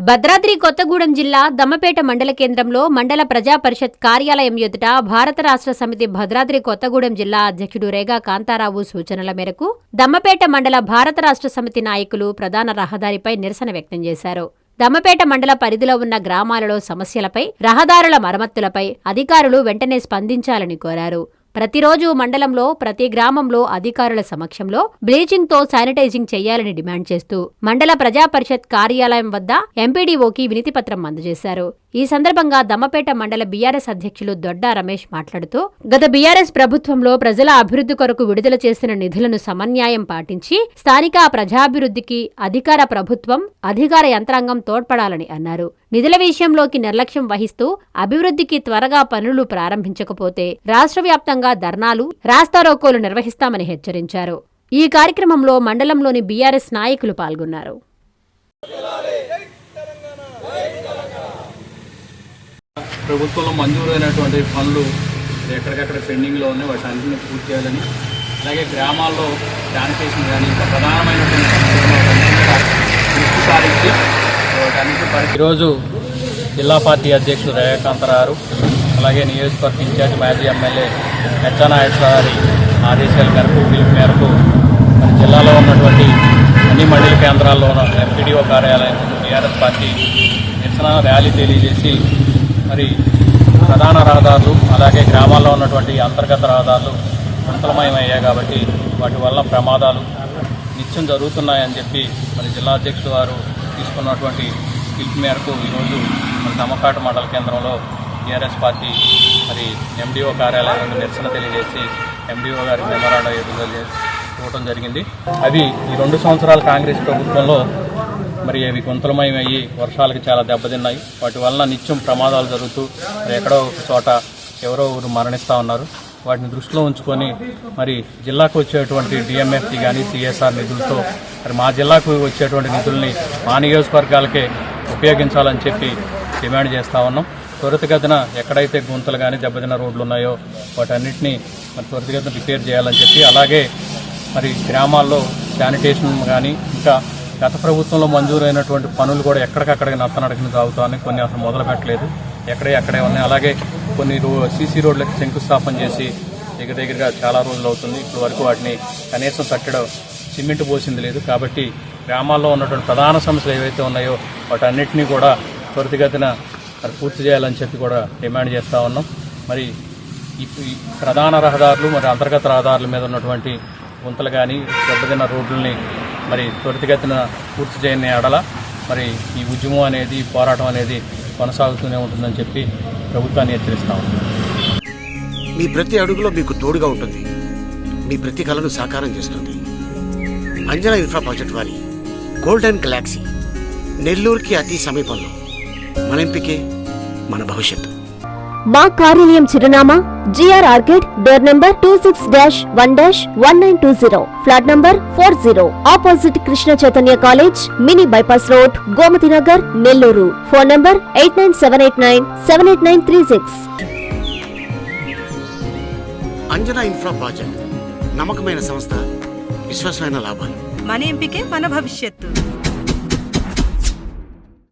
భద్రాద్రి కొత్తగూడెం జిల్లా దమ్మపేట మండల కేంద్రంలో మండల ప్రజా పరిషత్ కార్యాలయం ఎదుట భారత రాష్ట్ర సమితి భద్రాద్రి కొత్తగూడెం జిల్లా అధ్యక్షుడు రేగా కాంతారావు సూచనల మేరకు దమ్మపేట మండల భారత రాష్ట్ర సమితి నాయకులు ప్రధాన రహదారిపై నిరసన వ్యక్తం చేశారు. దమ్మపేట మండల పరిధిలో ఉన్న గ్రామాలలో సమస్యలపై, రహదారుల మరమ్మతులపై అధికారులు వెంటనే స్పందించాలని కోరారు. ప్రతిరోజు మండలంలో ప్రతి గ్రామంలో అధికారుల సమక్షంలో బ్లీచింగ్ తో శానిటైజింగ్ చేయాలని డిమాండ్ చేస్తూ మండల ప్రజా పరిషత్ కార్యాలయం వద్ద ఎంపీడీఓకి వినతిపత్రం అందజేశారు. ఈ సందర్భంగా దమ్మపేట మండల బీఆర్ఎస్ అధ్యక్షులు దొడ్డా రమేష్ మాట్లాడుతూ, గత బీఆర్ఎస్ ప్రభుత్వంలో ప్రజల అభివృద్ధి కొరకు విడుదల చేసిన నిధులను సమన్యాయం పాటించి స్థానిక ప్రజాభివృద్ధికి అధికార ప్రభుత్వం, అధికార యంత్రాంగం తోడ్పడాలని అన్నారు. నిధుల విషయంలోకి నిర్లక్ష్యం వహిస్తూ అభివృద్ధికి త్వరగా పనులు ప్రారంభించకపోతే రాష్ట్ర వ్యాప్తంగా ధర్నాలు, రాస్తారోకోలు నిర్వహిస్తామని హెచ్చరించారు. ఈ కార్యక్రమంలో మండలంలోని బీఆర్ఎస్ నాయకులు పాల్గొన్నారు. ప్రభుత్వంలో మంజూరైనటువంటి పనులు ఎక్కడికక్కడ పెండింగ్లో ఉన్నాయి, వాటి అన్నింటినీ పూర్తి చేయాలని, అలాగే గ్రామాల్లో శానిటేషన్ కానీ ఇంకా ప్రధానమైనటువంటి దృష్టి సారించి ఈరోజు జిల్లా పార్టీ అధ్యక్షుడు రేగా కాంతారావు, అలాగే నియోజకవర్గ ఇన్ఛార్జ్ మాజీ ఎమ్మెల్యే పెచ్చనాయక్ గారి ఆదేశాల మేరకు, పిలుపు మేరకు మరి జిల్లాలో ఉన్నటువంటి అన్ని మండల కేంద్రాల్లో ఉన్న ఎంపీడీఓ కార్యాలయం టీఆర్ఎస్ పార్టీ నిరసన ర్యాలీ తెలియజేసి మరి ప్రధాన రహదారులు అలాగే గ్రామాల్లో ఉన్నటువంటి అంతర్గత రహదారులు గుంతలమయమయ్యాయి కాబట్టి వాటి వల్ల ప్రమాదాలు నిత్యం జరుగుతున్నాయని చెప్పి మరి జిల్లా అధ్యక్షుడు వారు తీసుకున్నటువంటి పిలుపు మేరకు ఈరోజు మన దమ్మపేట మండల కేంద్రంలో టీఆర్ఎస్ పార్టీ మరి ఎండిఓ కార్యాలయం నిరసన తెలియజేసి ఎండిఓ గారికి మెమోరాండం ఇవ్వడం జరిగింది. అవి ఈ 2 సంవత్సరాల కాంగ్రెస్ ప్రభుత్వంలో మరి అవి గుంతలమయమయ్యి వర్షాలకు చాలా దెబ్బతిన్నాయి. వాటి వలన నిత్యం ప్రమాదాలు జరుగుతూ మరి ఎక్కడో ఒక చోట ఎవరో ఊరు మరణిస్తూ ఉన్నారు. వాటిని దృష్టిలో ఉంచుకొని మరి జిల్లాకు వచ్చేటువంటి డిఎంఎఫ్టీ కానీ సిఎస్ఆర్ నిధులతో మరి మా జిల్లాకు వచ్చేటువంటి నిధుల్ని మా నియోజకవర్గాలకే ఉపయోగించాలని చెప్పి డిమాండ్ చేస్తూ ఉన్నాం. త్వరితగతిన ఎక్కడైతే గుంతలు కానీ దెబ్బతిన్న రోడ్లు ఉన్నాయో వాటన్నిటినీ మరి త్వరితగతిన రిపేర్ చేయాలని చెప్పి, అలాగే మరి గ్రామాల్లో శానిటేషన్ కానీ ఇంకా గత ప్రభుత్వంలో మంజూరైనటువంటి పనులు కూడా ఎక్కడికక్కడికి నత్తనడకని సాగుతామని, కొన్ని అసలు మొదలు పెట్టలేదు, ఎక్కడే ఉన్నాయి. అలాగే కొన్ని సీసీ రోడ్లకు శంకుస్థాపన చేసి దగ్గరగా చాలా రోజులు అవుతుంది. ఇప్పటి వరకు వాటిని కనీసం కట్టడం సిమెంట్ పోసింది లేదు. కాబట్టి గ్రామాల్లో ఉన్నటువంటి ప్రధాన సమస్యలు ఏవైతే ఉన్నాయో వాటన్నిటినీ కూడా త్వరితగతిన పూర్తి చేయాలని చెప్పి కూడా డిమాండ్ చేస్తూ ఉన్నాం. మరి ఈ ప్రధాన రహదారులు మరి అంతర్గత రహదారుల మీద ఉన్నటువంటి గుంతలు కానీ దెబ్బతిన్న రోడ్లని మరి త్వరితగతిన పూర్తి చేయని ఎడల మరి ఈ ఉద్యమం అనేది, పోరాటం అనేది కొనసాగుతూనే ఉంటుందని చెప్పి ప్రభుత్వాన్ని హెచ్చరిస్తా ఉన్నాం. మీ ప్రతి అడుగులో మీకు తోడుగా ఉంటుంది, మీ ప్రతి కళను సాకారం చేస్తుంది. అంజనా ఇన్ఫ్రా ప్రాజెక్ట్ వారి గోల్డెన్ గెలాక్సీ నెల్లూరుకి అతి సమీపంలో. మన ఎంపికే మన భవిష్యత్తు. మా కార్యాలయం చిరునామా GR arcade, door number 26-1-1920, flat number 40, opposite Krishna Chaitanya college, mini bypass road, Gomathi Nagar, Nellore. Phone number 8978978936. Anjana infra project నమ్మకమైన సంస్థ, విశ్వాసమైన లాభాలు. మన ఎంపికే మన భవిష్యత్తు.